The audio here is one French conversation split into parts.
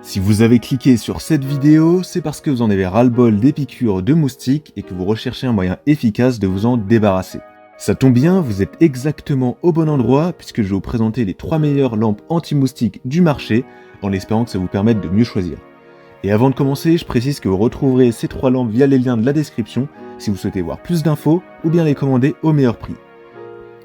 Si vous avez cliqué sur cette vidéo, c'est parce que vous en avez ras-le-bol des piqûres de moustiques et que vous recherchez un moyen efficace de vous en débarrasser. Ça tombe bien, vous êtes exactement au bon endroit puisque je vais vous présenter les 3 meilleures lampes anti-moustiques du marché en espérant que ça vous permette de mieux choisir. Et avant de commencer, je précise que vous retrouverez ces 3 lampes via les liens de la description si vous souhaitez voir plus d'infos ou bien les commander au meilleur prix.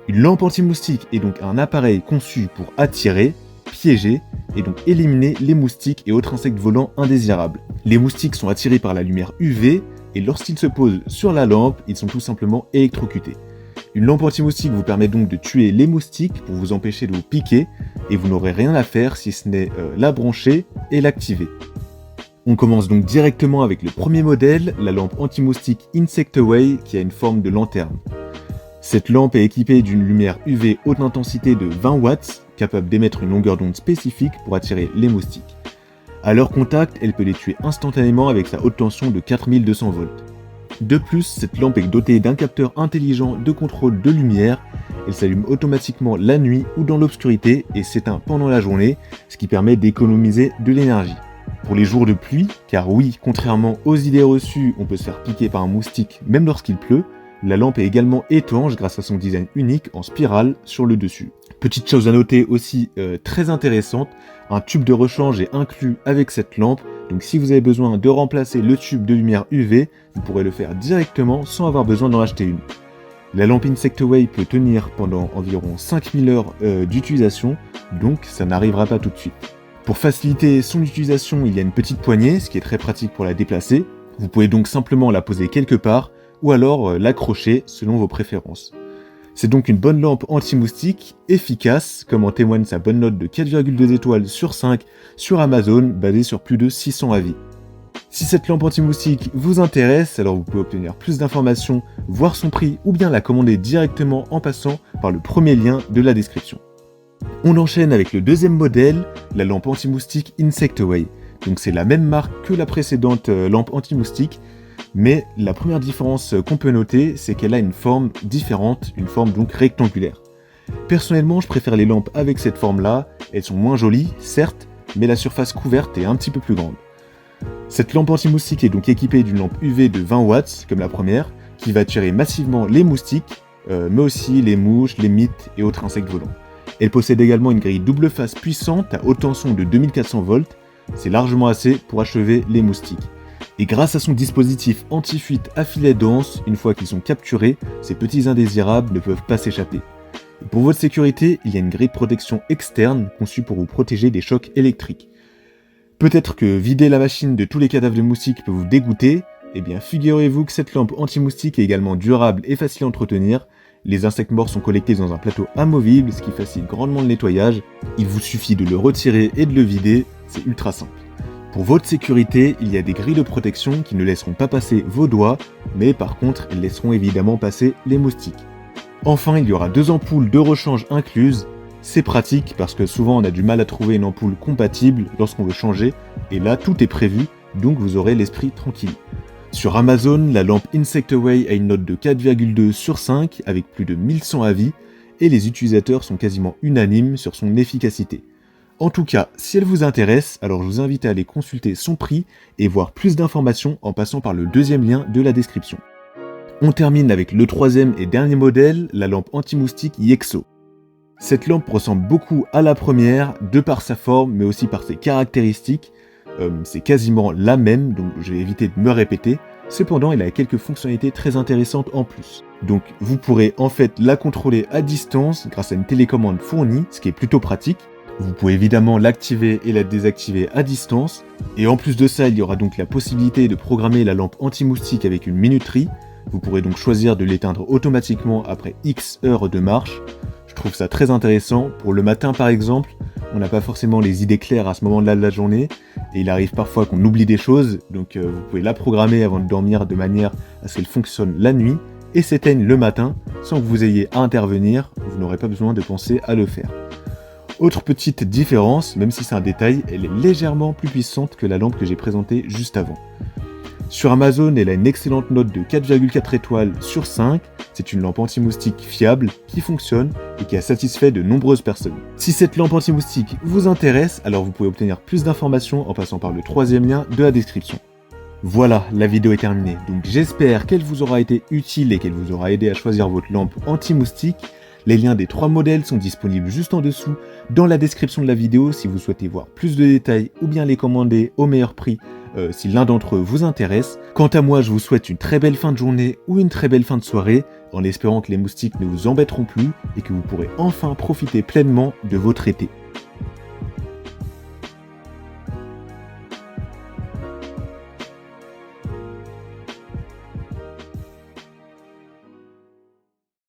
Une lampe anti-moustique est donc un appareil conçu pour attirer, piéger et donc éliminer les moustiques et autres insectes volants indésirables. Les moustiques sont attirés par la lumière UV et lorsqu'ils se posent sur la lampe, ils sont tout simplement électrocutés. Une lampe anti-moustique vous permet donc de tuer les moustiques pour vous empêcher de vous piquer et vous n'aurez rien à faire si ce n'est la brancher et l'activer. On commence donc directement avec le premier modèle, la lampe anti-moustique Insectaway qui a une forme de lanterne. Cette lampe est équipée d'une lumière UV haute intensité de 20 watts, capable d'émettre une longueur d'onde spécifique pour attirer les moustiques. À leur contact, elle peut les tuer instantanément avec sa haute tension de 4200 volts. De plus, cette lampe est dotée d'un capteur intelligent de contrôle de lumière. Elle s'allume automatiquement la nuit ou dans l'obscurité et s'éteint pendant la journée, ce qui permet d'économiser de l'énergie. Pour les jours de pluie, car oui, contrairement aux idées reçues, on peut se faire piquer par un moustique même lorsqu'il pleut, la lampe est également étanche grâce à son design unique en spirale sur le dessus. Petite chose à noter aussi très intéressante, un tube de rechange est inclus avec cette lampe, donc si vous avez besoin de remplacer le tube de lumière UV, vous pourrez le faire directement sans avoir besoin d'en acheter une. La lampe Insectaway peut tenir pendant environ 5000 heures d'utilisation, donc ça n'arrivera pas tout de suite. Pour faciliter son utilisation, il y a une petite poignée, ce qui est très pratique pour la déplacer. Vous pouvez donc simplement la poser quelque part, ou alors l'accrocher selon vos préférences. C'est donc une bonne lampe anti-moustique, efficace, comme en témoigne sa bonne note de 4,2 étoiles sur 5 sur Amazon, basée sur plus de 600 avis. Si cette lampe anti-moustique vous intéresse, alors vous pouvez obtenir plus d'informations, voir son prix ou bien la commander directement en passant par le premier lien de la description. On enchaîne avec le deuxième modèle, la lampe anti-moustique Insectaway. Donc c'est la même marque que la précédente lampe anti-moustique, mais la première différence qu'on peut noter, c'est qu'elle a une forme différente, une forme donc rectangulaire. Personnellement, je préfère les lampes avec cette forme-là, elles sont moins jolies, certes, mais la surface couverte est un petit peu plus grande. Cette lampe anti-moustique est donc équipée d'une lampe UV de 20 watts, comme la première, qui va attirer massivement les moustiques, mais aussi les mouches, les mites et autres insectes volants. Elle possède également une grille double face puissante à haute tension de 2400 volts, c'est largement assez pour achever les moustiques. Et grâce à son dispositif anti-fuite à filet dense, une fois qu'ils sont capturés, ces petits indésirables ne peuvent pas s'échapper. Et pour votre sécurité, il y a une grille de protection externe conçue pour vous protéger des chocs électriques. Peut-être que vider la machine de tous les cadavres de moustiques peut vous dégoûter, eh bien figurez-vous que cette lampe anti-moustique est également durable et facile à entretenir. Les insectes morts sont collectés dans un plateau amovible, ce qui facilite grandement le nettoyage. Il vous suffit de le retirer et de le vider, c'est ultra simple. Pour votre sécurité, il y a des grilles de protection qui ne laisseront pas passer vos doigts, mais par contre, elles laisseront évidemment passer les moustiques. Enfin, il y aura 2 ampoules de rechange incluses. C'est pratique parce que souvent on a du mal à trouver une ampoule compatible lorsqu'on veut changer, et là tout est prévu, donc vous aurez l'esprit tranquille. Sur Amazon, la lampe Insectaway a une note de 4,2 sur 5 avec plus de 1100 avis, et les utilisateurs sont quasiment unanimes sur son efficacité. En tout cas, si elle vous intéresse, alors je vous invite à aller consulter son prix et voir plus d'informations en passant par le deuxième lien de la description. On termine avec le troisième et dernier modèle, la lampe anti-moustique Yexo. Cette lampe ressemble beaucoup à la première, de par sa forme, mais aussi par ses caractéristiques. C'est quasiment la même, donc je vais éviter de me répéter. Cependant, elle a quelques fonctionnalités très intéressantes en plus. Donc vous pourrez en fait la contrôler à distance grâce à une télécommande fournie, ce qui est plutôt pratique. Vous pouvez évidemment l'activer et la désactiver à distance. Et en plus de ça, il y aura donc la possibilité de programmer la lampe anti-moustique avec une minuterie. Vous pourrez donc choisir de l'éteindre automatiquement après X heures de marche. Je trouve ça très intéressant. Pour le matin par exemple, on n'a pas forcément les idées claires à ce moment-là de la journée. Et il arrive parfois qu'on oublie des choses. Donc vous pouvez la programmer avant de dormir de manière à ce qu'elle fonctionne la nuit et s'éteigne le matin sans que vous ayez à intervenir. Vous n'aurez pas besoin de penser à le faire. Autre petite différence, même si c'est un détail, elle est légèrement plus puissante que la lampe que j'ai présentée juste avant. Sur Amazon, elle a une excellente note de 4,4 étoiles sur 5. C'est une lampe anti-moustique fiable, qui fonctionne et qui a satisfait de nombreuses personnes. Si cette lampe anti-moustique vous intéresse, alors vous pouvez obtenir plus d'informations en passant par le troisième lien de la description. Voilà, la vidéo est terminée, donc j'espère qu'elle vous aura été utile et qu'elle vous aura aidé à choisir votre lampe anti-moustique. Les liens des 3 modèles sont disponibles juste en dessous dans la description de la vidéo si vous souhaitez voir plus de détails ou bien les commander au meilleur prix si l'un d'entre eux vous intéresse. Quant à moi, je vous souhaite une très belle fin de journée ou une très belle fin de soirée, en espérant que les moustiques ne vous embêteront plus et que vous pourrez enfin profiter pleinement de votre été.